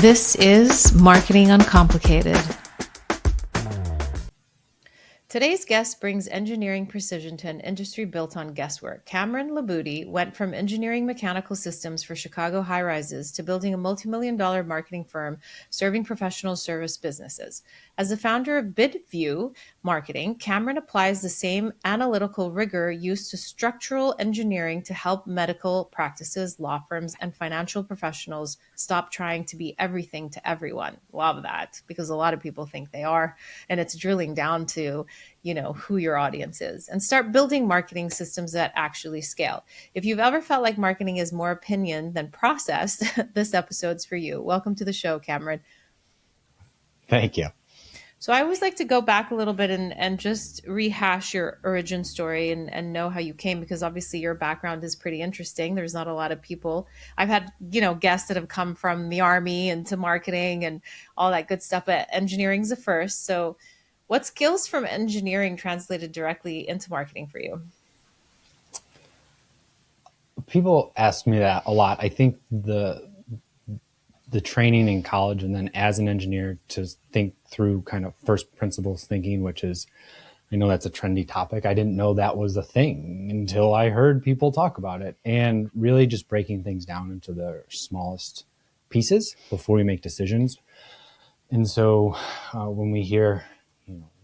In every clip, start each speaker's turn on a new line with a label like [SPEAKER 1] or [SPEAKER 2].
[SPEAKER 1] This is Marketing Uncomplicated. Today's guest brings engineering precision to an industry built on guesswork. Cameron LiButti went from engineering mechanical systems for Chicago high-rises to building a multi-million-dollar marketing firm serving professional service businesses. As the founder of BidView Marketing, Cameron applies the same analytical rigor used to structural engineering to help medical practices, law firms, and financial professionals stop trying to be everything to everyone. Love that, because a lot of people think they are, and it's drilling down to who your audience is, and start building marketing systems that actually scale. If you've ever felt like marketing is more opinion than process, this episode's for you. Welcome to the show, Cameron.
[SPEAKER 2] Thank you.
[SPEAKER 1] So I always like to go back a little bit and just rehash your origin story and know how you came, because obviously your background is pretty interesting. There's not a lot of people. I've had, guests that have come from the Army into marketing and all that good stuff, but engineering's the first. So what skills from engineering translated directly into marketing for you?
[SPEAKER 2] People ask me that a lot. I think the training in college and then as an engineer to think through kind of first principles thinking, which is, I know that's a trendy topic. I didn't know that was a thing until I heard people talk about it, and really just breaking things down into the smallest pieces before we make decisions. And so when we hear,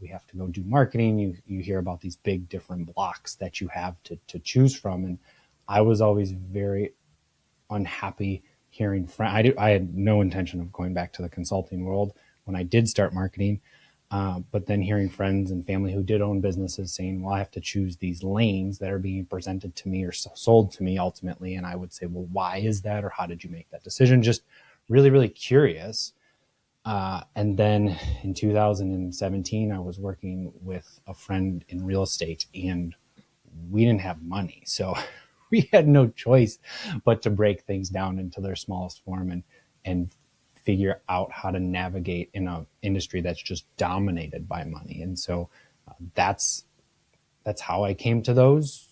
[SPEAKER 2] we have to go do marketing, you hear about these big different blocks that you have to choose from. And I was always very unhappy hearing I had no intention of going back to the consulting world when I did start marketing. But then hearing friends and family who did own businesses saying, well, I have to choose these lanes that are being presented to me or sold to me ultimately. And I would say, well, why is that? Or how did you make that decision? Just really, really curious. And then in 2017, I was working with a friend in real estate, and we didn't have money. So we had no choice but to break things down into their smallest form and figure out how to navigate in an industry that's just dominated by money. And so that's how I came to those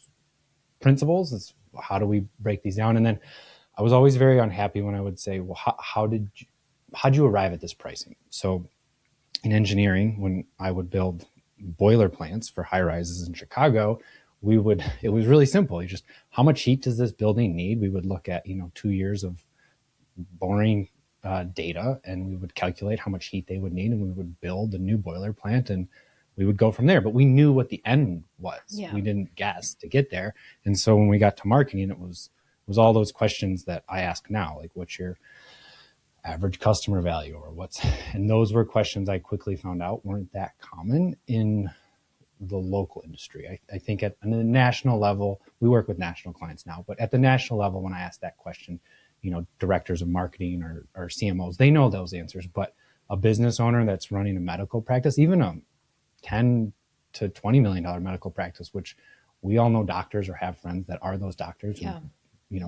[SPEAKER 2] principles, is how do we break these down? And then I was always very unhappy when I would say, well, how'd you arrive at this pricing? So in engineering, when I would build boiler plants for high rises in Chicago, it was really simple. You just, how much heat does this building need? We would look at, 2 years of boring data, and we would calculate how much heat they would need, and we would build a new boiler plant, and we would go from there. But we knew what the end was. Yeah. We didn't guess to get there. And so when we got to marketing, it was all those questions that I ask now, like, what's your average customer value, and those were questions I quickly found out weren't that common in the local industry. I think at the national level, we work with national clients now, but at the national level, when I ask that question, directors of marketing or CMOs, they know those answers. But a business owner that's running a medical practice, even a $10 to $20 million medical practice, which we all know doctors or have friends that are those doctors. Yeah. And,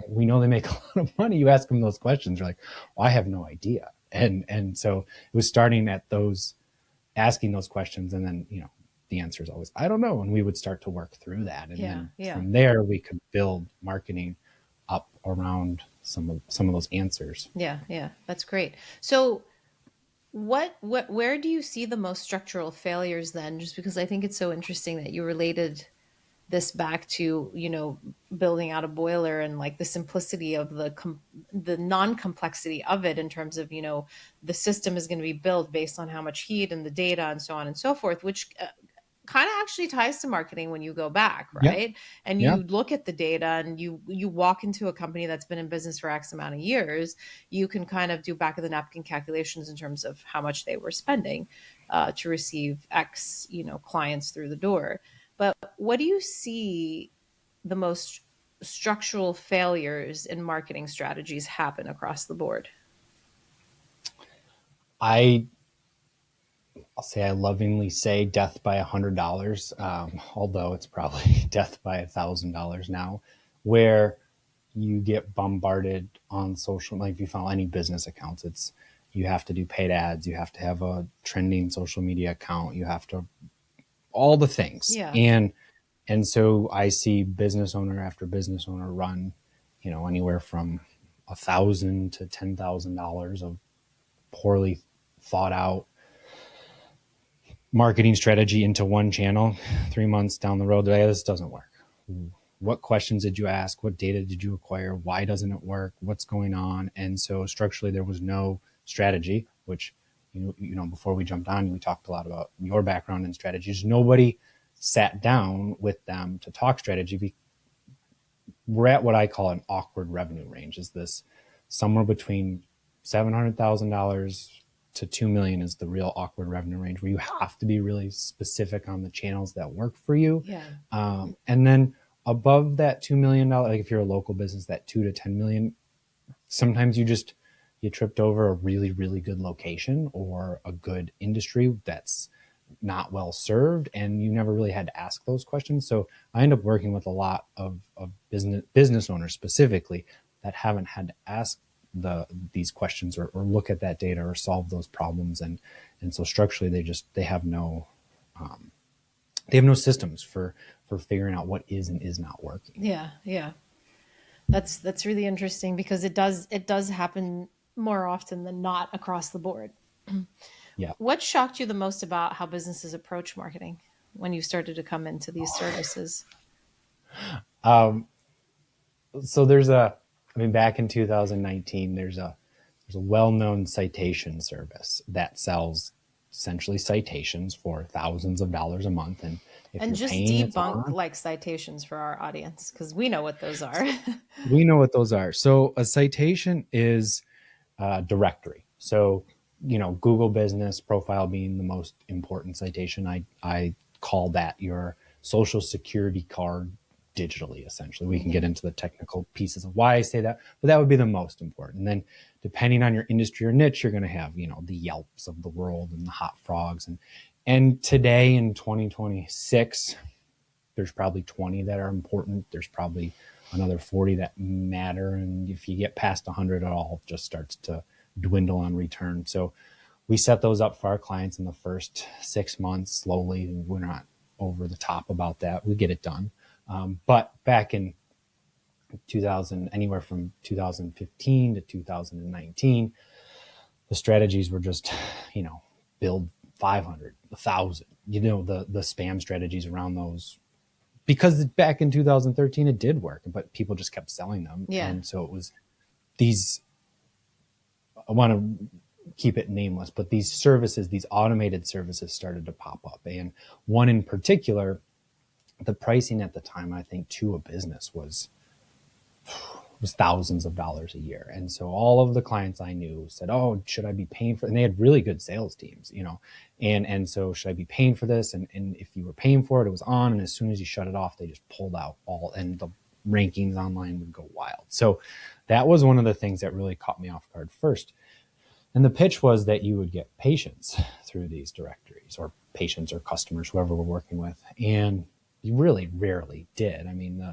[SPEAKER 2] we know they make a lot of money. You ask them those questions, they're like, well, I have no idea. And so it was starting at asking those questions, and then, the answer is always, I don't know. And we would start to work through that. And then from there, we could build marketing up around some of those answers.
[SPEAKER 1] Yeah. That's great. So where do you see the most structural failures then? Just because I think it's so interesting that you related this back to, building out a boiler and like the simplicity of the non-complexity of it in terms of, the system is going to be built based on how much heat and the data and so on and so forth, which kind of actually ties to marketing when you go back, right? Yeah. And you look at the data, and you walk into a company that's been in business for X amount of years, you can kind of do back of the napkin calculations in terms of how much they were spending to receive X, clients through the door. But what do you see the most structural failures in marketing strategies happen across the board?
[SPEAKER 2] I'll say, I lovingly say death by $100, although it's probably death by $1,000 now, where you get bombarded on social. Like if you follow any business accounts, you have to do paid ads, you have to have a trending social media account, you have to all the things. Yeah. And so I see business owner after business owner run, anywhere from $1,000 to $10,000 of poorly thought out marketing strategy into one channel. 3 months down the road, hey, this doesn't work. What questions did you ask? What data did you acquire? Why doesn't it work? What's going on? And so structurally, there was no strategy, which, before we jumped on, we talked a lot about your background in strategies. Nobody sat down with them to talk strategy. We're at what I call an awkward revenue range. Is this somewhere between $700,000 to 2 million is the real awkward revenue range, where you have to be really specific on the channels that work for you.
[SPEAKER 1] Yeah.
[SPEAKER 2] And then above that $2 million, like if you're a local business, that 2 to 10 million, sometimes you tripped over a really, really good location or a good industry that's not well served, and you never really had to ask those questions. So I end up working with a lot of business owners specifically that haven't had to ask these questions or look at that data or solve those problems. And so structurally, they have no systems for figuring out what is and is not working.
[SPEAKER 1] Yeah. Yeah. That's really interesting, because it does happen more often than not across the board.
[SPEAKER 2] Yeah.
[SPEAKER 1] What shocked you the most about how businesses approach marketing when you started to come into these services?
[SPEAKER 2] So back in 2019, there's a well-known citation service that sells essentially citations for thousands of dollars a month. And if
[SPEAKER 1] And
[SPEAKER 2] you're
[SPEAKER 1] just
[SPEAKER 2] paying, it's
[SPEAKER 1] debunk
[SPEAKER 2] on.
[SPEAKER 1] like citations for our audience, because we know what those are.
[SPEAKER 2] We know what those are. So a citation is a directory. So, Google Business Profile being the most important citation, I call that your social security card digitally, essentially. We can get into the technical pieces of why I say that, but that would be the most important. And then depending on your industry or niche, you're going to have, the Yelps of the world and the Hot Frogs. And today in 2026, there's probably 20 that are important. There's probably another 40 that matter. And if you get past 100, it all just starts to dwindle on return. So we set those up for our clients in the first 6 months slowly. We're not over the top about that. We get it done. But back in 2000, anywhere from 2015 to 2019, the strategies were just, build 500, 1,000, the spam strategies around those, because back in 2013, it did work, but people just kept selling them.
[SPEAKER 1] Yeah.
[SPEAKER 2] And so it was these, I want to keep it nameless, but these services, these automated services started to pop up. And one in particular, the pricing at the time, I think, to a business was thousands of dollars a year. And so all of the clients I knew said, oh, should I be paying for it? And they had really good sales teams, and so should I be paying for this? And if you were paying for it, it was on. And as soon as you shut it off, they just pulled out all, and the rankings online would go wild. So that was one of the things that really caught me off guard first. And the pitch was that you would get patients through these directories, or patients or customers, whoever we're working with. And you really rarely did. I mean,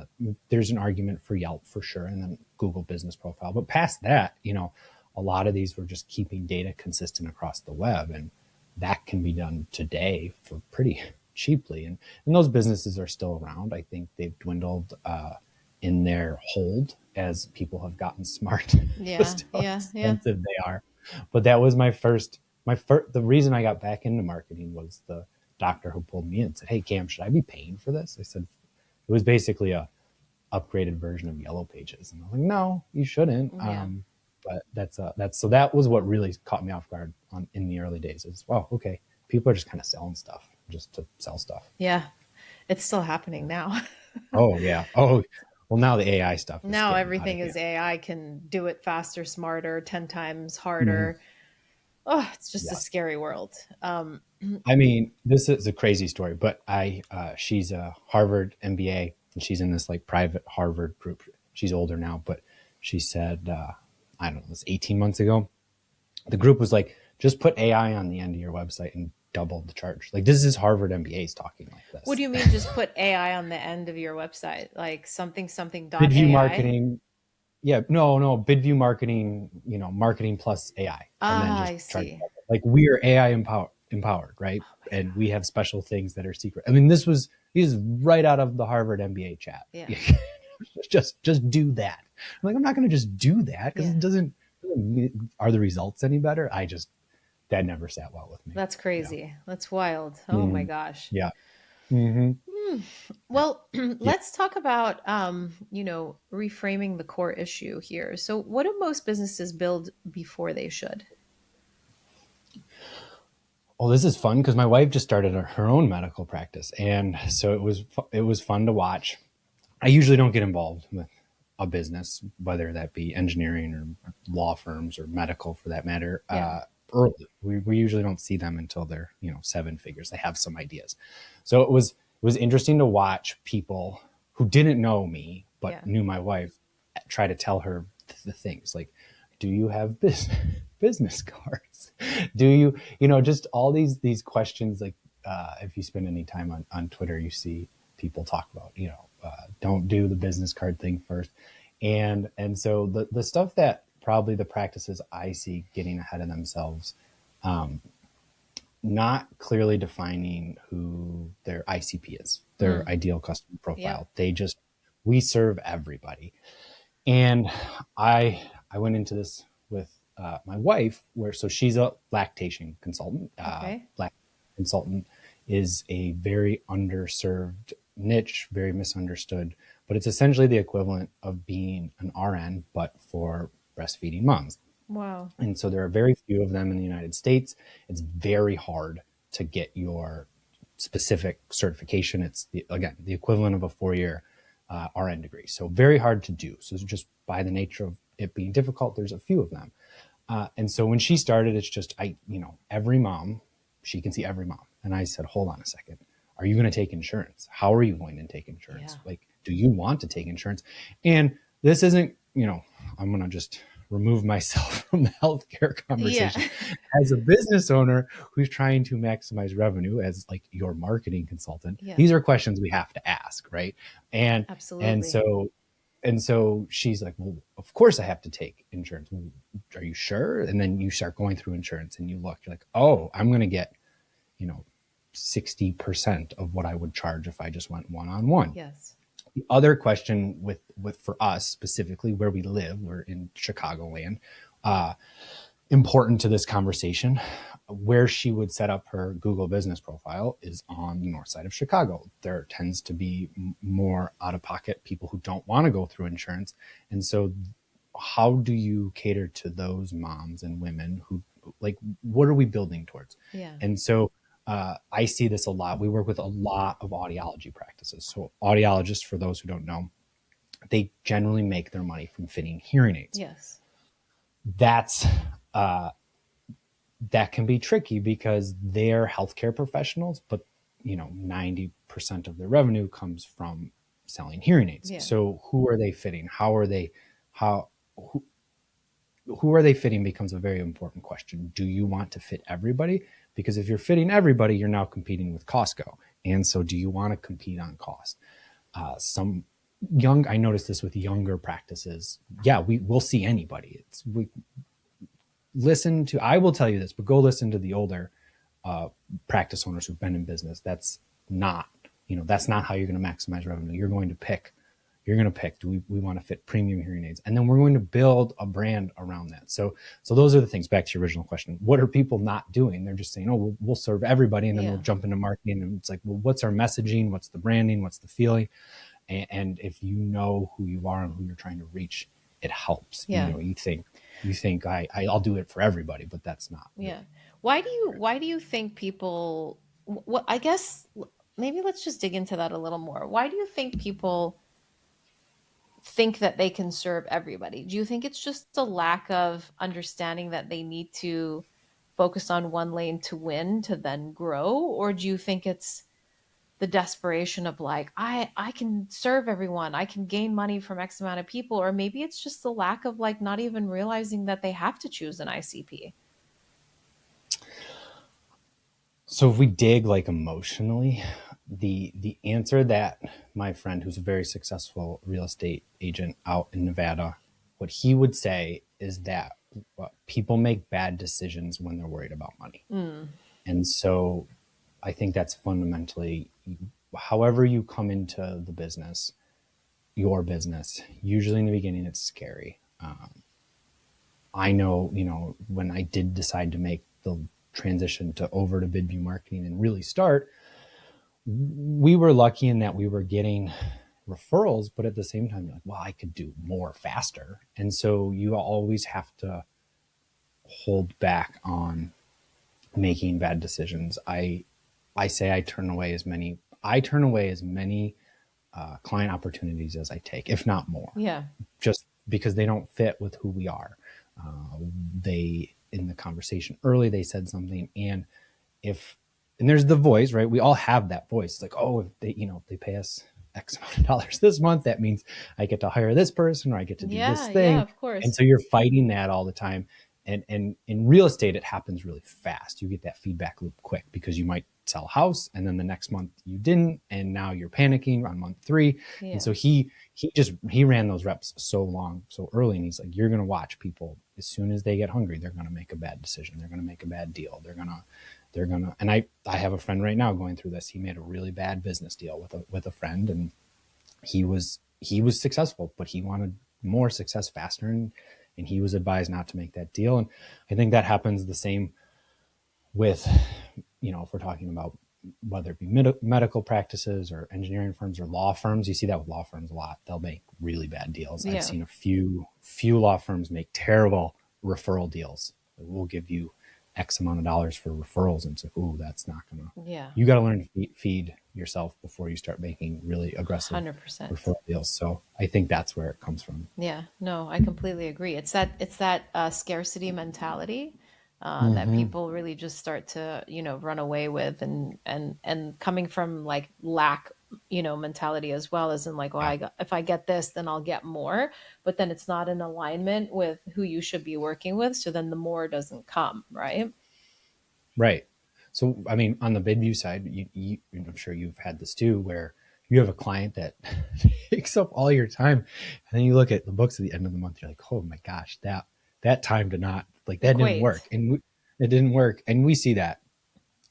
[SPEAKER 2] there's an argument for Yelp for sure, and then Google Business Profile. But past that, a lot of these were just keeping data consistent across the web. And that can be done today for pretty cheaply. And those businesses are still around. I think they've dwindled in their hold as people have gotten smart.
[SPEAKER 1] Yeah.
[SPEAKER 2] Just how
[SPEAKER 1] Yeah.
[SPEAKER 2] expensive they are. But that was the reason I got back into marketing was the doctor who pulled me in and said, hey, Cam, should I be paying for this? I said, it was basically a upgraded version of Yellow Pages. And I was like, no, you shouldn't.
[SPEAKER 1] Yeah.
[SPEAKER 2] But so that was what really caught me off guard in the early days is, wow, okay, people are just kind of selling stuff just to sell stuff.
[SPEAKER 1] Yeah. It's still happening now.
[SPEAKER 2] Oh yeah. Oh, well, now the AI stuff is
[SPEAKER 1] Now
[SPEAKER 2] getting
[SPEAKER 1] everything
[SPEAKER 2] out of
[SPEAKER 1] is
[SPEAKER 2] hand.
[SPEAKER 1] AI, can do it faster, smarter, 10 times harder. Oh, it's just a
[SPEAKER 2] Yes.
[SPEAKER 1] scary world.
[SPEAKER 2] I mean, this is a crazy story, but she's a Harvard MBA, and she's in this like private Harvard group. She's older now, but she said, I don't know, it was 18 months ago. The group was like, just put AI on the end of your website and double the charge. Like, this is Harvard MBAs talking like this.
[SPEAKER 1] What do you mean just put AI on the end of your website? Like something dot
[SPEAKER 2] BidView
[SPEAKER 1] AI?
[SPEAKER 2] Marketing. Yeah, no, BidView Marketing, marketing plus AI. And then
[SPEAKER 1] Ah,
[SPEAKER 2] just
[SPEAKER 1] I
[SPEAKER 2] charge
[SPEAKER 1] see.
[SPEAKER 2] double. Like, we are AI empowered, right? And we have special things that are secret. I mean, this is right out of the Harvard MBA chat.
[SPEAKER 1] Yeah.
[SPEAKER 2] just do that. I'm like, I'm not going to just do that because
[SPEAKER 1] Yeah.
[SPEAKER 2] it doesn't are the results any better? That never sat well with me.
[SPEAKER 1] That's
[SPEAKER 2] Yeah.
[SPEAKER 1] crazy. That's wild. Oh my
[SPEAKER 2] Mhm.
[SPEAKER 1] gosh.
[SPEAKER 2] Yeah. Hmm. Yeah.
[SPEAKER 1] Well,
[SPEAKER 2] Yeah.
[SPEAKER 1] let's talk about reframing the core issue here. So, what do most businesses build before they should?
[SPEAKER 2] Well, this is fun because my wife just started her own medical practice, and so it was fun to watch. I usually don't get involved with a business, whether that be engineering or law firms or medical for that matter.
[SPEAKER 1] Yeah.
[SPEAKER 2] Early, we usually don't see them until they're seven figures. They have some ideas, so it was interesting to watch people who didn't know me but
[SPEAKER 1] Yeah.
[SPEAKER 2] knew my wife try to tell her the things like, do you have business cards? Do just all these questions like if you spend any time on Twitter, you see people talk about don't do the business card thing first, and so the stuff that probably the practices I see getting ahead of themselves, not clearly defining who their ICP is, their
[SPEAKER 1] Mm.
[SPEAKER 2] ideal customer
[SPEAKER 1] Yep.
[SPEAKER 2] profile. We serve everybody. And I went into this with my wife, so she's a lactation consultant.
[SPEAKER 1] Okay.
[SPEAKER 2] Lactation consultant is a very underserved niche, very misunderstood, but it's essentially the equivalent of being an RN, but for breastfeeding moms.
[SPEAKER 1] Wow.
[SPEAKER 2] And so there are very few of them in the United States. It's very hard to get your specific certification. It's again the equivalent of a 4-year RN degree. So very hard to do. So just by the nature of it being difficult, there's a few of them. And so when she started, it's just every mom, she can see every mom. And I said, hold on a second. Are you going to take insurance? How are you going to take insurance?
[SPEAKER 1] Yeah.
[SPEAKER 2] Like, do you want to take insurance? And this isn't, I'm going to just remove myself from the healthcare
[SPEAKER 1] Yeah.
[SPEAKER 2] conversation. As a business owner who's trying to maximize revenue as like your marketing consultant,
[SPEAKER 1] Yeah.
[SPEAKER 2] these are questions we have to ask, right? And and
[SPEAKER 1] Absolutely.
[SPEAKER 2] so and so she's like, well, of course I have to take insurance. Well, are you sure? And then you start going through insurance and you're like, oh, I'm going to get, you know, 60% of what I would charge if I just went one-on-one.
[SPEAKER 1] Yes.
[SPEAKER 2] The other question with for us specifically where we live, we're in Chicagoland, important to this conversation, where she would set up her Google business profile is on the north side of Chicago. There tends to be more out of pocket people who don't want to go through insurance. And so how do you cater to those moms and women who like, what are we building towards?
[SPEAKER 1] Yeah.
[SPEAKER 2] And so I see this a lot. We work with a lot of audiology practices. So audiologists, for those who don't know, they generally make their money from fitting hearing aids.
[SPEAKER 1] Yes.
[SPEAKER 2] That's that can be tricky because they're healthcare professionals, but 90% of their revenue comes from selling hearing aids.
[SPEAKER 1] Yeah.
[SPEAKER 2] So who are they fitting? How who are they fitting becomes a very important question. Do you want to fit everybody? Because if you're fitting everybody, you're now competing with Costco. And so do you want to compete on cost? I noticed this with younger practices. Yeah, we'll see anybody. I will tell you this, but go listen to the older practice owners who've been in business. That's not how you're going to maximize revenue. You're going to pick, do we want to fit premium hearing aids? And then we're going to build a brand around that. So those are the things. Back to your original question. What are people not doing? They're just saying, oh, we'll serve everybody. And then we'll jump into marketing. And it's like, well, what's our messaging? What's the branding? What's the feeling? And if you know who you are and who you're trying to reach, it helps.
[SPEAKER 1] Yeah.
[SPEAKER 2] You think I'll do it for everybody, but that's not.
[SPEAKER 1] Yeah. Why do you think people what I guess maybe let's just dig into that a little more. Why do you think people think that they can serve everybody? Do you think it's just a lack of understanding that they need to focus on one lane to win to then grow? Or do you think it's the desperation of like, I can serve everyone, I can gain money from X amount of people? Or maybe it's just the lack of like not even realizing that they have to choose an ICP.
[SPEAKER 2] So if we dig like emotionally, the answer that my friend, who's a very successful real estate agent out in Nevada, what he would say is that people make bad decisions when they're worried about money.
[SPEAKER 1] Mm,
[SPEAKER 2] And so I think that's fundamentally, however you come into the your business, usually in the beginning, it's scary. I know, when I did decide to make the transition to over to BidView Marketing and really start, we were lucky in that we were getting referrals, but at the same time, you're like, well, I could do more faster. And so you always have to hold back on making bad decisions. I say I turn away as many client opportunities as I take, if not more,
[SPEAKER 1] Yeah.
[SPEAKER 2] just because they don't fit with who we are. They, in the conversation early, they said something, if and there's the voice, right? We all have that voice. It's like, oh, if they pay us X amount of dollars this month, that means I get to hire this person or I get to do this
[SPEAKER 1] Yeah. Yeah.
[SPEAKER 2] thing.
[SPEAKER 1] Of
[SPEAKER 2] And
[SPEAKER 1] course.
[SPEAKER 2] so you're fighting that all the time. And in real estate, it happens really fast. You get that feedback loop quick because you might sell a house and then the next month you didn't. And now you're panicking on month 3. And
[SPEAKER 1] Yeah.
[SPEAKER 2] so he ran those reps so long, so early. And he's like, you're going to watch people as soon as they get hungry, they're going to make a bad decision. They're going to make a bad deal. And I have a friend right now going through this. He made a really bad business deal with a friend, and he was successful, but he wanted more success faster, and he was advised not to make that deal. And I think that happens the same with, if we're talking about whether it be medical practices or engineering firms or law firms. You see that with law firms a lot. They'll make really bad deals. I've
[SPEAKER 1] Yeah.
[SPEAKER 2] seen a few law firms make terrible referral deals. We'll give you X amount of dollars for referrals. And it's like, ooh, that's not gonna.
[SPEAKER 1] Yeah.
[SPEAKER 2] You got to learn to feed yourself before you start making really aggressive
[SPEAKER 1] 100%.
[SPEAKER 2] referral deals. So I think that's where it comes from.
[SPEAKER 1] Yeah, no, I completely agree. It's that scarcity mentality that
[SPEAKER 2] Mm-hmm.
[SPEAKER 1] people really just start to run away with, and coming from like lack mentality as well, as in like, well,
[SPEAKER 2] Yeah.
[SPEAKER 1] if I get this, then I'll get more, but then it's not in alignment with who you should be working with, so then the more doesn't come, right?
[SPEAKER 2] Right. So, I mean, on the BidView side, I'm sure you've had this too, where you have a client that takes up all your time, and then you look at the books at the end of the month, you're like, oh my gosh, that time did not, like, that didn't work,
[SPEAKER 1] Equate.
[SPEAKER 2] it didn't work, and we see that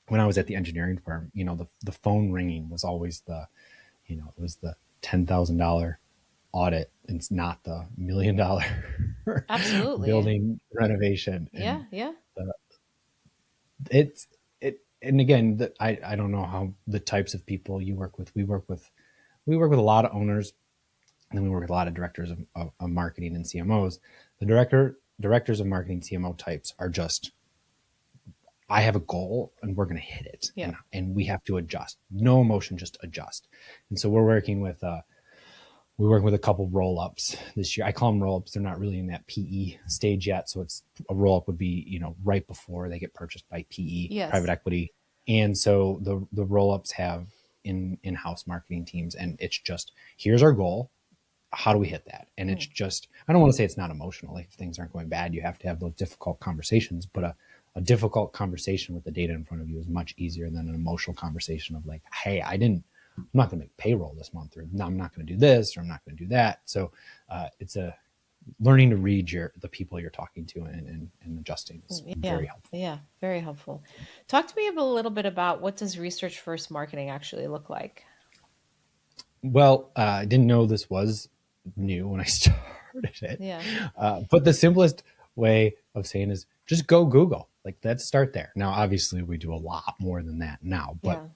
[SPEAKER 2] when I was at the engineering firm. The phone ringing was always it was the $10,000 audit. It's not the $1 million
[SPEAKER 1] Absolutely.
[SPEAKER 2] building renovation, and
[SPEAKER 1] Yeah, yeah.
[SPEAKER 2] it's it and again, I don't know how the types of people you work with. We work with a lot of owners, and then we work with a lot of directors of marketing and CMOs. The directors of marketing CMO types are just, I have a goal and we're going to hit it,
[SPEAKER 1] Yeah.
[SPEAKER 2] and we have to adjust. No emotion, just adjust. And so we're working with a couple roll-ups this year. I call them roll-ups. They're not really in that PE stage yet. So it's a roll-up would be, right before they get purchased by PE, private
[SPEAKER 1] Yes.
[SPEAKER 2] equity. And so the roll-ups have in-house marketing teams, and it's just, here's our goal. How do we hit that? And it's
[SPEAKER 1] Mm.
[SPEAKER 2] just, I don't want to say it's not emotional. Like, if things aren't going bad, you have to have those difficult conversations, but a difficult conversation with the data in front of you is much easier than an emotional conversation of like, hey, I'm not going to make payroll this month, or no, I'm not going to do this, or I'm not going to do that. So it's a learning to read the people you're talking to, and adjusting is
[SPEAKER 1] Yeah,
[SPEAKER 2] very helpful.
[SPEAKER 1] yeah, very helpful. Talk to me a little bit about what does research first marketing actually look like?
[SPEAKER 2] Well, I didn't know this was new when I started it,
[SPEAKER 1] Yeah,
[SPEAKER 2] but the simplest way of saying is just go Google. Like, let's start there. Now, obviously, we do a lot more than that now, but
[SPEAKER 1] yeah,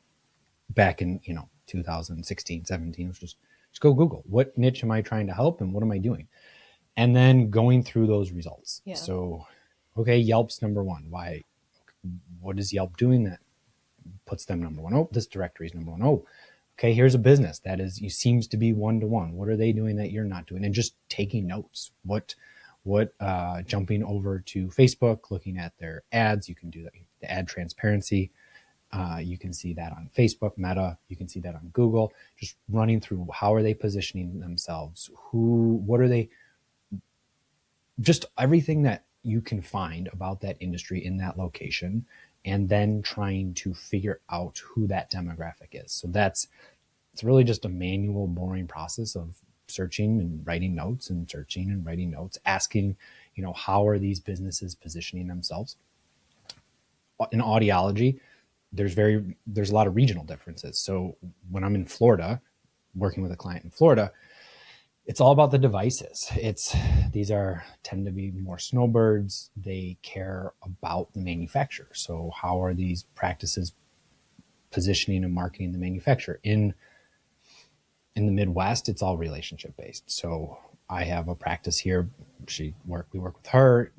[SPEAKER 2] back in 2016, 17, it was just go Google. What niche am I trying to help, and what am I doing? And then going through those results.
[SPEAKER 1] yeah.
[SPEAKER 2] So, okay, Yelp's number one. Why? What is Yelp doing that puts them number one? Oh, this directory is number one. Oh, okay, here's a business that seems to be one to one. What are they doing that you're not doing? And just taking notes. What jumping over to Facebook, looking at their ads. You can do that. The ad transparency. You can see that on Facebook, Meta. You can see that on Google. Just running through, how are they positioning themselves? What are they? Just everything that you can find about that industry in that location, and then trying to figure out who that demographic is. So it's really just a manual, boring process of searching and writing notes, and searching and writing notes, asking, how are these businesses positioning themselves? In audiology, there's a lot of regional differences. So when I'm in Florida, working with a client in Florida, It's all about the devices. These are tend to be more snowbirds. They care about the manufacturer. So how are these practices positioning and marketing the manufacturer? In the Midwest, it's all relationship based. So I have a practice here. We work with her.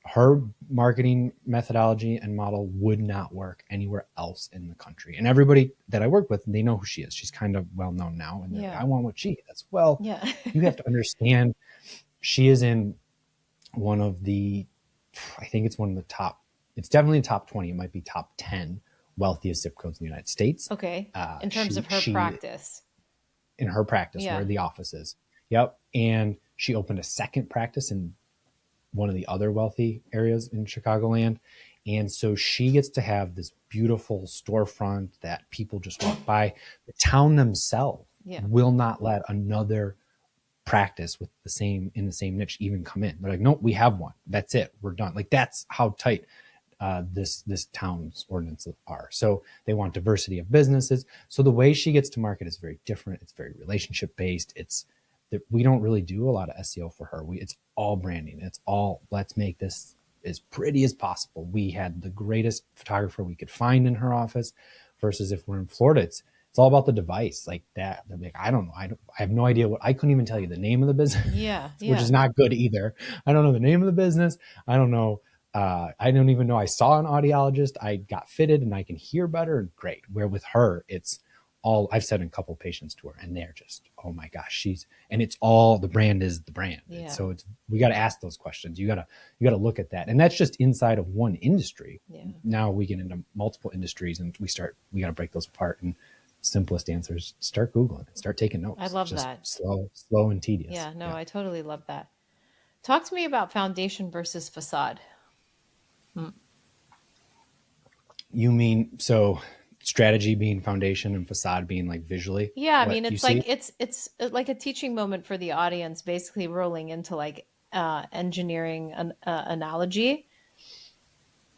[SPEAKER 2] Her marketing methodology and model would not work anywhere else in the country. And everybody that I work with, they know who she is. She's kind of well known now. And they're like,
[SPEAKER 1] Yeah.
[SPEAKER 2] I want what she is. Well,
[SPEAKER 1] Yeah.
[SPEAKER 2] you have to understand she is in one of the, I think it's one of the top, it's definitely top 20. It might be top 10 wealthiest zip codes in the United States.
[SPEAKER 1] Okay. In terms
[SPEAKER 2] She,
[SPEAKER 1] of her
[SPEAKER 2] she,
[SPEAKER 1] practice.
[SPEAKER 2] in her practice
[SPEAKER 1] Yeah.
[SPEAKER 2] where the office is. Yep. And she opened a second practice in one of the other wealthy areas in Chicagoland. And so she gets to have this beautiful storefront that people just walk by. The town themselves
[SPEAKER 1] Yeah.
[SPEAKER 2] will not let another practice with the same in the same niche even come in. They're like, nope, we have one. That's it. We're done. Like that's how tight this town's ordinances are. So they want diversity of businesses. So the way she gets to market is very different. It's very relationship based. It's that we don't really do a lot of SEO for her. It's all branding. It's all let's make this as pretty as possible. We had the greatest photographer we could find in her office versus if we're in Florida, it's all about the device like that. Like, I don't know. I have no idea I couldn't even tell you the name of the business,
[SPEAKER 1] Yeah.
[SPEAKER 2] which
[SPEAKER 1] Yeah.
[SPEAKER 2] is not good either. I don't know the name of the business. I don't know. I don't even know I saw an audiologist. I got fitted and I can hear better. Great. Where with her, it's all I've said in a couple patients to her, and they're just, oh my gosh, and it's all the brand is the brand.
[SPEAKER 1] Yeah.
[SPEAKER 2] So we got to ask those questions. You got to look at that, and that's just inside of one industry.
[SPEAKER 1] Yeah.
[SPEAKER 2] Now we get into multiple industries, and we got to break those apart. And simplest answers: start Googling, start taking notes.
[SPEAKER 1] I love
[SPEAKER 2] just
[SPEAKER 1] that.
[SPEAKER 2] slow and tedious.
[SPEAKER 1] Yeah. No, I totally love that. Talk to me about foundation versus facade.
[SPEAKER 2] You mean so strategy being foundation and facade being like visually
[SPEAKER 1] Yeah, I
[SPEAKER 2] what
[SPEAKER 1] mean
[SPEAKER 2] you
[SPEAKER 1] it's like
[SPEAKER 2] see?
[SPEAKER 1] it's like a teaching moment for the audience, basically rolling into like engineering an analogy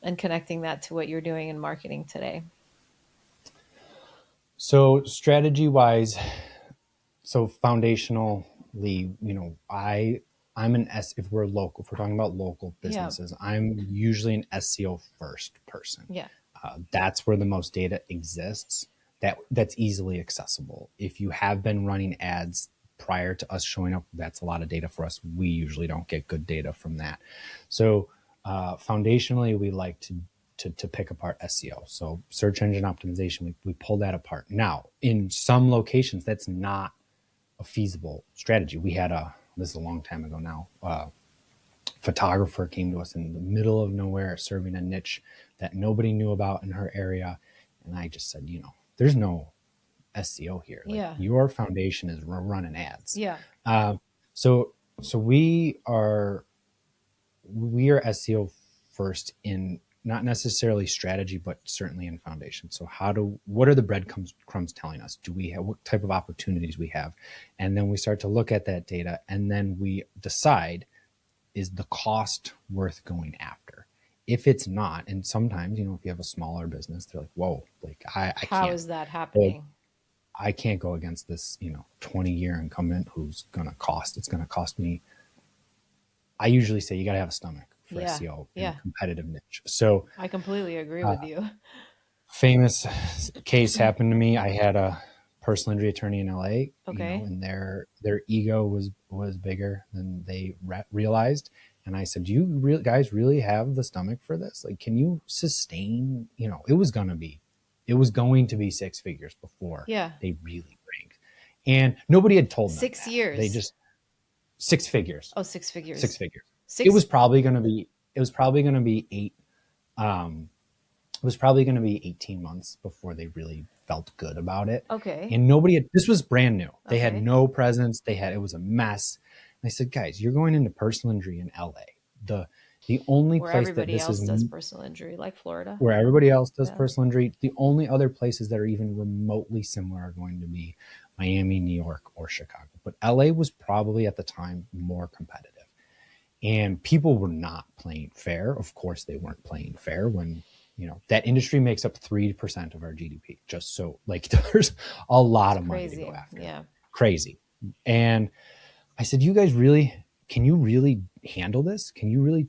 [SPEAKER 1] and connecting that to what you're doing in marketing today.
[SPEAKER 2] So strategy wise, so foundationally, I'm an if we're local, if we're talking about local
[SPEAKER 1] Yeah.
[SPEAKER 2] businesses, I'm usually an SEO first person.
[SPEAKER 1] Yeah.
[SPEAKER 2] That's where the most data exists. That's easily accessible. If you have been running ads prior to us showing up, that's a lot of data for us. We usually don't get good data from that. So foundationally, we like to pick apart SEO. So search engine optimization, we pull that apart. Now, in some locations, that's not a feasible strategy. This is a long time ago now, photographer came to us in the middle of nowhere serving a niche that nobody knew about in her area. And I just said, there's no SEO here. Like
[SPEAKER 1] Yeah.
[SPEAKER 2] your foundation is running ads.
[SPEAKER 1] Yeah.
[SPEAKER 2] So so we are SEO first in not necessarily strategy, but certainly in foundation. So what are the breadcrumbs telling us? Do we have what type of opportunities we have? And then we start to look at that data and then we decide, is the cost worth going after? If it's not, and sometimes, if you have a smaller business, they're like, whoa, like I
[SPEAKER 1] How
[SPEAKER 2] can't
[SPEAKER 1] is that
[SPEAKER 2] go,
[SPEAKER 1] happening?
[SPEAKER 2] I can't go against this, 20-year incumbent it's going to cost me. I usually say you got to have a stomach for
[SPEAKER 1] Yeah.
[SPEAKER 2] SEO in a
[SPEAKER 1] Yeah.
[SPEAKER 2] competitive niche. So
[SPEAKER 1] I completely agree with you.
[SPEAKER 2] famous case happened to me. I had a personal injury attorney in LA,
[SPEAKER 1] Okay.
[SPEAKER 2] and their ego was bigger than they realized. And I said, "Do you guys really have the stomach for this? Like, can you sustain? It was going to be six figures before
[SPEAKER 1] Yeah.
[SPEAKER 2] they really ranked, and nobody had told them
[SPEAKER 1] Six
[SPEAKER 2] that. They
[SPEAKER 1] years.
[SPEAKER 2] just six figures,
[SPEAKER 1] Oh, six
[SPEAKER 2] six
[SPEAKER 1] figures.
[SPEAKER 2] figures. It
[SPEAKER 1] Six.
[SPEAKER 2] was probably going to be. It was probably going to be eight. It was probably going to be 18 months before they really felt good about it.
[SPEAKER 1] Okay.
[SPEAKER 2] And this was brand new. They had
[SPEAKER 1] Okay.
[SPEAKER 2] no presence. It was a mess. And I said, guys, you're going into personal injury in LA. The only
[SPEAKER 1] Where
[SPEAKER 2] place that
[SPEAKER 1] everybody
[SPEAKER 2] this is
[SPEAKER 1] else does personal injury, like Florida.
[SPEAKER 2] where everybody else does
[SPEAKER 1] Yeah.
[SPEAKER 2] personal injury, the only other places that are even remotely similar are going to be Miami, New York, or Chicago. But LA was probably at the time more competitive. And people were not playing fair. Of course, they weren't playing fair when, that industry makes up 3% of our GDP. Just so, like, there's a lot of money to go
[SPEAKER 1] Crazy.
[SPEAKER 2] after.
[SPEAKER 1] Yeah.
[SPEAKER 2] Crazy. And I said, you guys really, can you really handle this? Can you really,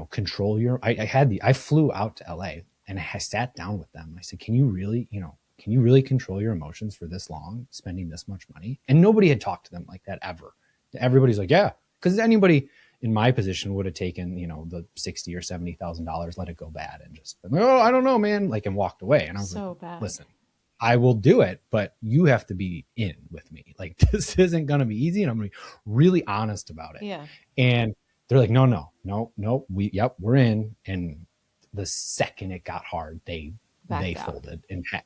[SPEAKER 2] control your, I flew out to LA and I sat down with them. I said, can you really control your emotions for this long, spending this much money? And nobody had talked to them like that ever. Everybody's like, yeah, because anybody in my position would have taken, the 60 or $70,000, let it go bad, and just, oh, I don't know, man, like, and walked away. And I was like,
[SPEAKER 1] So bad.
[SPEAKER 2] listen, I will do it, but you have to be in with me. Like, this isn't going to be easy, and I'm going to be really honest about it.
[SPEAKER 1] Yeah.
[SPEAKER 2] And they're like, no, no, no, no, we're in. And the second it got hard, they
[SPEAKER 1] Backed out.
[SPEAKER 2] folded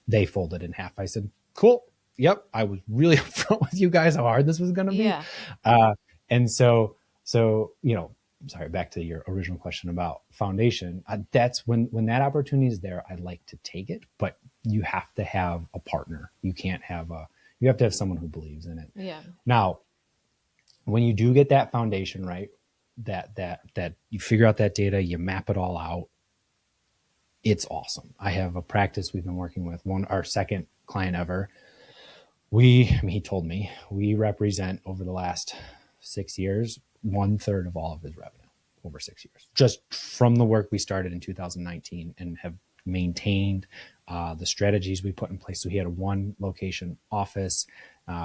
[SPEAKER 2] they folded in half. I said, cool. Yep. I was really upfront with you guys how hard this was going to be.
[SPEAKER 1] Yeah.
[SPEAKER 2] Uh, and so, sorry, back to your original question about foundation. That's when that opportunity is there, I like to take it, but you have to have a partner. You have to have someone who believes in it.
[SPEAKER 1] Yeah.
[SPEAKER 2] Now, when you do get that foundation right, that you figure out that data, you map it all out, it's awesome. I have a practice we've been working with, our second client ever. He told me we represent, over the last 6 years, 1/3 of all of his revenue over 6 years, just from the work we started in 2019 and have maintained the strategies we put in place. So he had a 1 location office.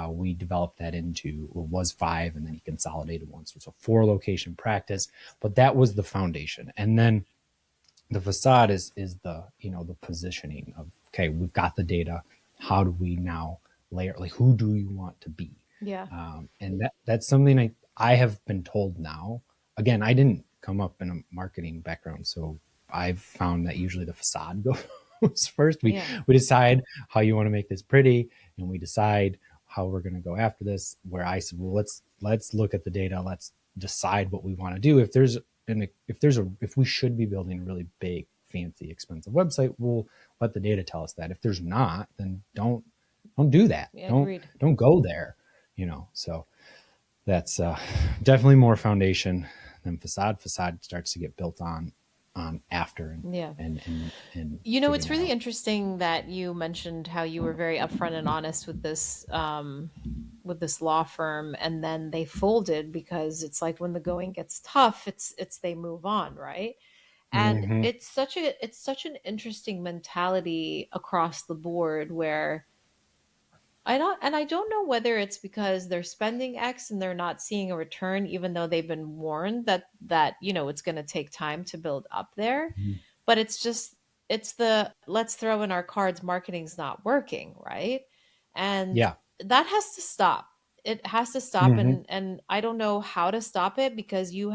[SPEAKER 2] We developed that into, well, was 5, and then he consolidated one. So it's a 4 location practice, but that was the foundation. And then the facade is the positioning of, okay, we've got the data. How do we now layer, like, who do you want to be?
[SPEAKER 1] Yeah.
[SPEAKER 2] And that's something I have been told now. Again, I didn't come up in a marketing background, so I've found that usually the facade goes first. We
[SPEAKER 1] Yeah.
[SPEAKER 2] we decide how you want to make this pretty, and we decide how we're going to go after this. Where I said, well, let's look at the data. Let's decide what we want to do. If we should be building a really big, fancy, expensive website, we'll let the data tell us that. If there's not, then don't do that.
[SPEAKER 1] Yeah.
[SPEAKER 2] Don't
[SPEAKER 1] Agreed.
[SPEAKER 2] don't go there. So that's definitely more foundation than facade. Facade starts to get built on after, and
[SPEAKER 1] Yeah. It's
[SPEAKER 2] figuring that
[SPEAKER 1] really
[SPEAKER 2] out.
[SPEAKER 1] interesting that you mentioned how you were very upfront and honest with this law firm, and then they folded because it's like when the going gets tough, it's they move on, right? And
[SPEAKER 2] Mm-hmm.
[SPEAKER 1] it's such an interesting mentality across the board where I don't know whether it's because they're spending X and they're not seeing a return, even though they've been warned that it's going to take time to build up there. But it's the let's throw in our cards, marketing's not working, right? And
[SPEAKER 2] Yeah.
[SPEAKER 1] that has to stop. It has to stop,
[SPEAKER 2] Mm-hmm.
[SPEAKER 1] and I don't know how to stop it because you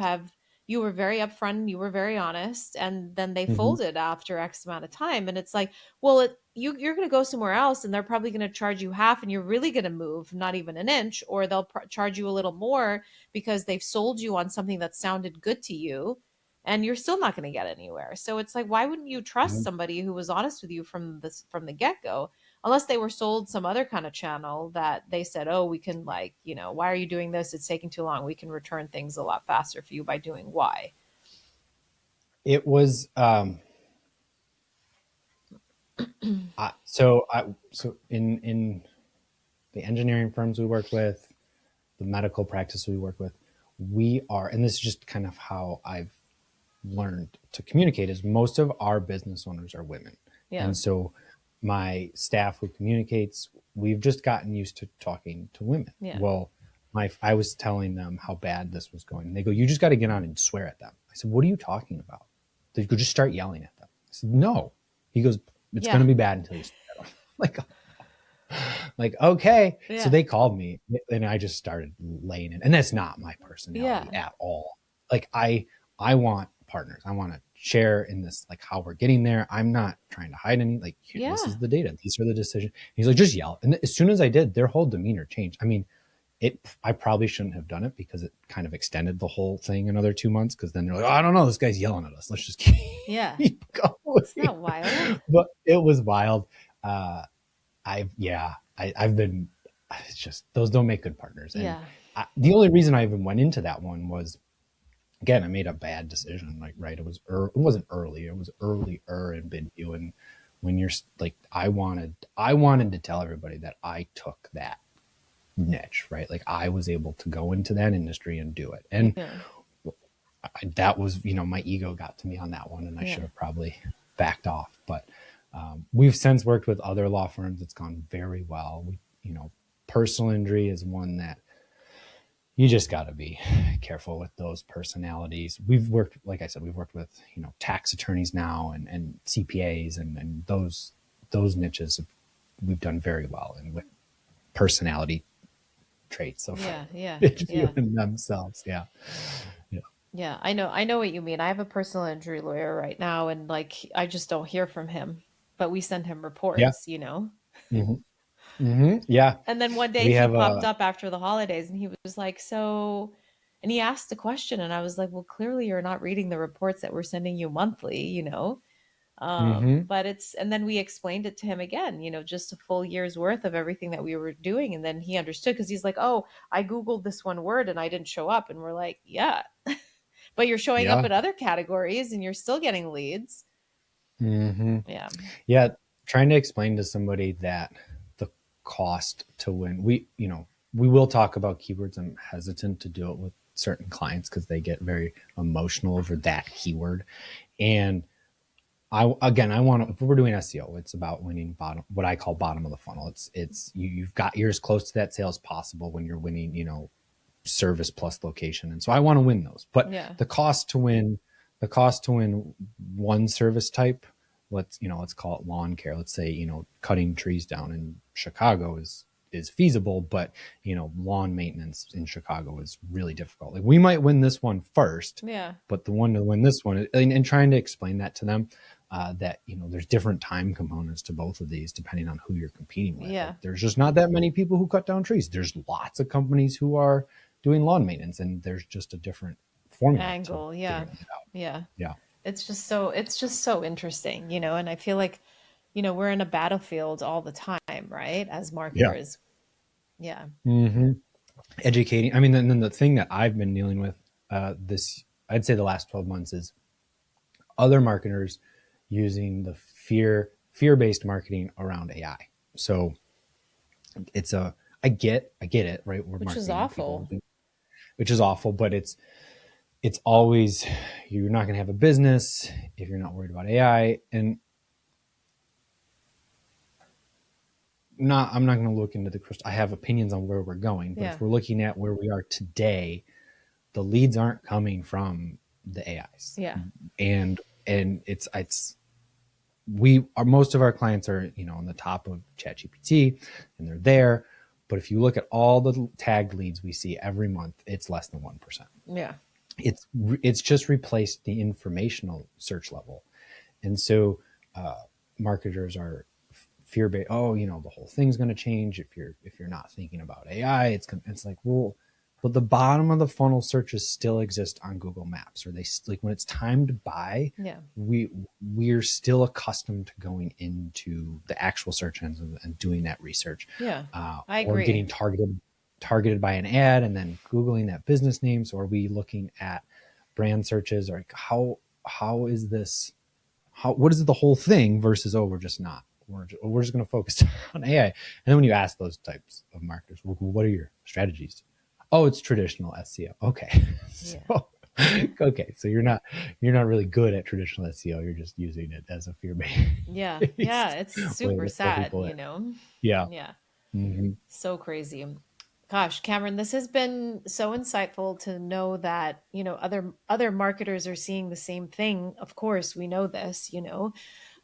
[SPEAKER 1] were very upfront, you were very honest, and then they
[SPEAKER 2] Mm-hmm.
[SPEAKER 1] folded after X amount of time, and it's like, well, you're going to go somewhere else and they're probably going to charge you half and you're really going to move not even an inch, or they'll charge you a little more because they've sold you on something that sounded good to you, and you're still not going to get anywhere. So it's like, why wouldn't you trust
[SPEAKER 2] Mm-hmm.
[SPEAKER 1] somebody who was honest with you from the get-go, unless they were sold some other kind of channel that they said, oh, we can, like, why are you doing this, it's taking too long, we can return things a lot faster for you by doing Y.
[SPEAKER 2] It was so in the engineering firms we work with, the medical practice we work with, we are, and this is just kind of how I've learned to communicate, is most of our business owners are women.
[SPEAKER 1] Yeah.
[SPEAKER 2] And so my staff who communicates, we've just gotten used to talking to women.
[SPEAKER 1] Yeah.
[SPEAKER 2] Well, I was telling them how bad this was going, and they go, you just got to get on and swear at them. I said, what are you talking about? They go, just start yelling at them. I said, no. He goes, it's going
[SPEAKER 1] Yeah.
[SPEAKER 2] to be bad until you swear at them. Like, okay. So
[SPEAKER 1] Yeah.
[SPEAKER 2] they called me and I just started laying it. And that's not my personality
[SPEAKER 1] Yeah.
[SPEAKER 2] at all. Like, I want partners. I want to share in this, like, how we're getting there. I'm not trying to hide any, like, this
[SPEAKER 1] Yeah.
[SPEAKER 2] is the data. These are the decisions. He's like, just yell. And as soon as I did, their whole demeanor changed. I mean, I probably shouldn't have done it because it kind of extended the whole thing another 2 months. Cause then they're like, oh, I don't know. This guy's yelling at us. Let's just
[SPEAKER 1] Yeah.
[SPEAKER 2] keep
[SPEAKER 1] It's not
[SPEAKER 2] going.
[SPEAKER 1] wild.
[SPEAKER 2] But it was wild. I've been, it's just, those don't make good partners. And
[SPEAKER 1] Yeah.
[SPEAKER 2] the only reason I even went into that one was, again, I made a bad decision. Like, right. It wasn't early. It was earlier in BidView. And when you're like, I wanted to tell everybody that I took that niche, right? Like I was able to go into that industry and do it. And
[SPEAKER 1] Yeah.
[SPEAKER 2] that was, my ego got to me on that one, and I should
[SPEAKER 1] Yeah.
[SPEAKER 2] have probably backed off. But we've since worked with other law firms. It's gone very well. Personal injury is one that you just got to be careful with those personalities. We've worked, like I said, we've worked with, tax attorneys now and CPAs and those niches we've done very well, and with personality traits of
[SPEAKER 1] Yeah. Yeah. Yeah.
[SPEAKER 2] in themselves. Yeah. Yeah.
[SPEAKER 1] Yeah. I know what you mean. I have a personal injury lawyer right now, and like I just don't hear from him, but we send him
[SPEAKER 2] Yeah.
[SPEAKER 1] reports, you know?
[SPEAKER 2] Hmm. Hmm. Yeah.
[SPEAKER 1] And then one day
[SPEAKER 2] We
[SPEAKER 1] he
[SPEAKER 2] have
[SPEAKER 1] popped
[SPEAKER 2] a,
[SPEAKER 1] up after the holidays and he was like, so, and he asked a question, and I was like, well, clearly you're not reading the reports that we're sending you monthly, you know?
[SPEAKER 2] hmm.
[SPEAKER 1] But and then we explained it to him again, just a full year's worth of everything that we were doing. And then he understood because he's like, oh, I Googled this one word and I didn't show up. And we're like, yeah, but you're showing up
[SPEAKER 2] Yeah.
[SPEAKER 1] in other categories and you're still getting leads.
[SPEAKER 2] Hmm.
[SPEAKER 1] Yeah.
[SPEAKER 2] Yeah. Trying to explain to somebody that the cost to win, we will talk about keywords. I'm hesitant to do it with certain clients because they get very emotional over that keyword. And I want to, if we're doing SEO, it's about winning bottom, what I call bottom of the funnel. You're as close to that sale as possible when you're winning, service plus location. And so I want to win those, but
[SPEAKER 1] Yeah.
[SPEAKER 2] the cost to win one service type, let's call it lawn care. Let's say, cutting trees down in Chicago is feasible, but lawn maintenance in Chicago is really difficult. Like we might win this one first,
[SPEAKER 1] Yeah.
[SPEAKER 2] but the one to win this one, and trying to explain that to them, that there's different time components to both of these depending on who you're competing with.
[SPEAKER 1] Yeah.
[SPEAKER 2] Like there's just not that many people who cut down trees. There's lots of companies who are doing lawn maintenance, and there's just a different formula to
[SPEAKER 1] Angle. Yeah.
[SPEAKER 2] figuring it out.
[SPEAKER 1] Yeah.
[SPEAKER 2] Yeah.
[SPEAKER 1] It's just so interesting, and I feel like, we're in a battlefield all the time, right? As
[SPEAKER 2] Yeah.
[SPEAKER 1] marketers. Yeah.
[SPEAKER 2] Hmm. Educating. I mean, then the thing that I've been dealing with I'd say the last 12 months is other marketers using the fear-based marketing around AI. So it's I get it, right? We're
[SPEAKER 1] Which is
[SPEAKER 2] marketing people,
[SPEAKER 1] awful.
[SPEAKER 2] which is awful, but it's always, you're not going to have a business if you're not worried about AI. And I'm not going to look into the crystal. I have opinions on where we're going, but
[SPEAKER 1] Yeah.
[SPEAKER 2] if we're looking at where we are today, the leads aren't coming from the AIs,
[SPEAKER 1] Yeah.
[SPEAKER 2] and it's we are, most of our clients are on the top of ChatGPT, and they're there. But if you look at all the tagged leads we see every month, it's less than 1%.
[SPEAKER 1] Yeah.
[SPEAKER 2] It's just replaced the informational search level, and so marketers are fear based. Oh, the whole thing's going to change if you're not thinking about AI. It's like, well, but the bottom of the funnel searches still exist on Google Maps, or they like when it's time to buy,
[SPEAKER 1] Yeah.
[SPEAKER 2] we're still accustomed to going into the actual search engine and doing that research,
[SPEAKER 1] Yeah. I
[SPEAKER 2] or
[SPEAKER 1] agree.
[SPEAKER 2] getting targeted by an ad and then Googling that business name. So are we looking at brand searches, or how is this? What is the whole thing versus, oh, we're just not. We're just going to focus on AI. And then when you ask those types of marketers, well, what are your strategies? Oh, it's traditional SEO. Okay.
[SPEAKER 1] Yeah.
[SPEAKER 2] So okay, so you're not really good at traditional SEO. You're just using it as a fear
[SPEAKER 1] Yeah. Yeah.
[SPEAKER 2] based
[SPEAKER 1] It's
[SPEAKER 2] way
[SPEAKER 1] super
[SPEAKER 2] to pull
[SPEAKER 1] sad,
[SPEAKER 2] people in.
[SPEAKER 1] you know?
[SPEAKER 2] Yeah.
[SPEAKER 1] Yeah.
[SPEAKER 2] Hmm.
[SPEAKER 1] So crazy. Gosh, Cameron, this has been so insightful to know that, other marketers are seeing the same thing. Of course, we know this,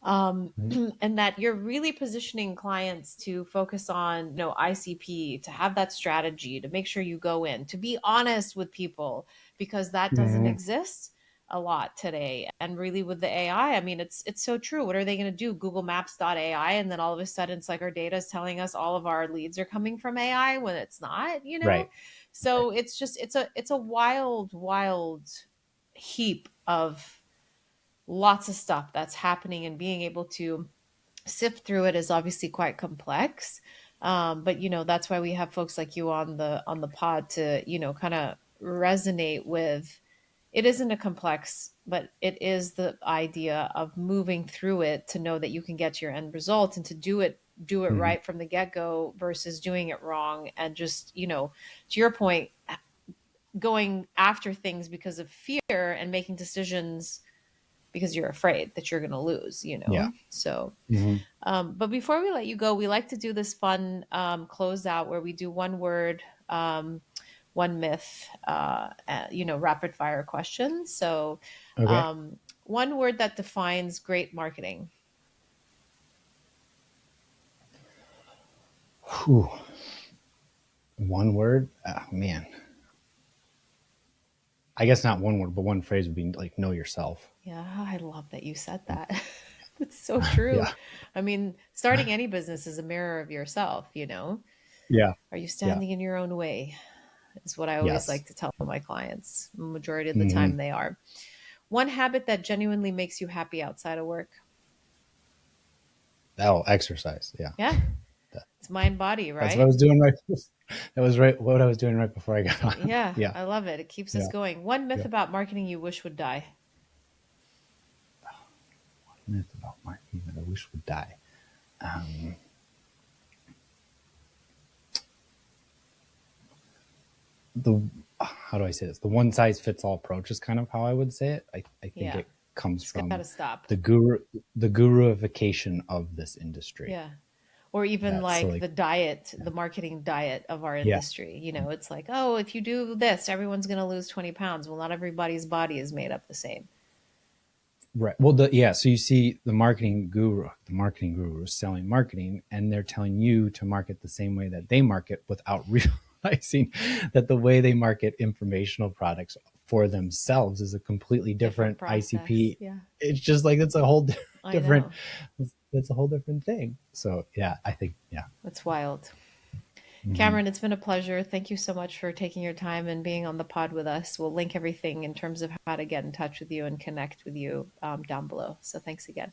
[SPEAKER 1] and that you're really positioning clients to focus on, ICP, to have that strategy, to make sure you go in, to be honest with people, because that doesn't
[SPEAKER 2] Hmm.
[SPEAKER 1] exist a lot today. And really with the AI, I mean, it's so true. What are they going to do? Google Maps.ai, and then all of a sudden it's like our data is telling us all of our leads are coming from AI when it's not.
[SPEAKER 2] Right. Right.
[SPEAKER 1] So it's a wild, wild heap of lots of stuff that's happening, and being able to sift through it is obviously quite complex. But that's why we have folks like you on the pod to kind of resonate with it isn't a complex, but it is the idea of moving through it to know that you can get to your end result, and to do it
[SPEAKER 2] Hmm.
[SPEAKER 1] right from the get-go versus doing it wrong. And just, to your point, going after things because of fear and making decisions because you're afraid that you're going to lose,
[SPEAKER 2] Yeah.
[SPEAKER 1] so
[SPEAKER 2] Hmm.
[SPEAKER 1] but before we let you go, we like to do this fun closeout where we do one word, one myth, rapid fire questions. So,
[SPEAKER 2] Okay.
[SPEAKER 1] one word that defines great marketing.
[SPEAKER 2] Whew. One word? Oh, man. I guess not one word, but one phrase would be like know yourself.
[SPEAKER 1] Yeah, I love that you said that. It's so true.
[SPEAKER 2] Yeah.
[SPEAKER 1] I mean, starting any business is a mirror of yourself,
[SPEAKER 2] Yeah.
[SPEAKER 1] Are you
[SPEAKER 2] Yeah.
[SPEAKER 1] standing in your own way? Is what I always
[SPEAKER 2] Yes.
[SPEAKER 1] like to tell my clients. Majority of the
[SPEAKER 2] Hmm.
[SPEAKER 1] time they are. One habit that genuinely makes you happy outside of work.
[SPEAKER 2] Oh, exercise. Yeah.
[SPEAKER 1] Yeah, it's mind body,
[SPEAKER 2] That's what I
[SPEAKER 1] right?
[SPEAKER 2] was doing right. That was right. What I was doing right before I got on.
[SPEAKER 1] Yeah,
[SPEAKER 2] Yeah.
[SPEAKER 1] I love it. It keeps us
[SPEAKER 2] Yeah.
[SPEAKER 1] going. One myth
[SPEAKER 2] Yeah.
[SPEAKER 1] about marketing you wish would die.
[SPEAKER 2] Myth about marketing that I wish would die. Um, the How do I say this? The one size fits all approach is kind of how I would say it. I think
[SPEAKER 1] Yeah,
[SPEAKER 2] it comes
[SPEAKER 1] it's got
[SPEAKER 2] from
[SPEAKER 1] to stop.
[SPEAKER 2] the guruification of this industry.
[SPEAKER 1] Yeah. Or even
[SPEAKER 2] That's so
[SPEAKER 1] like
[SPEAKER 2] like
[SPEAKER 1] the diet, the marketing diet of our
[SPEAKER 2] yeah,
[SPEAKER 1] industry. It's like, oh, if you do this, everyone's going to lose 20 pounds. Well, not everybody's body is made up the same.
[SPEAKER 2] right. Well, yeah. So you see the marketing guru is selling marketing, and they're telling you to market the same way that they market without realizing that the way they market informational products for themselves is a completely
[SPEAKER 1] Different
[SPEAKER 2] different
[SPEAKER 1] process.
[SPEAKER 2] ICP.
[SPEAKER 1] Yeah,
[SPEAKER 2] It's just like it's a whole
[SPEAKER 1] I
[SPEAKER 2] different.
[SPEAKER 1] know.
[SPEAKER 2] It's a whole different thing. So yeah, I think yeah.
[SPEAKER 1] It's wild.
[SPEAKER 2] Hmm.
[SPEAKER 1] Cameron, it's been a pleasure. Thank you so much for taking your time and being on the pod with us. We'll link everything in terms of how to get in touch with you and connect with you down below. So thanks again.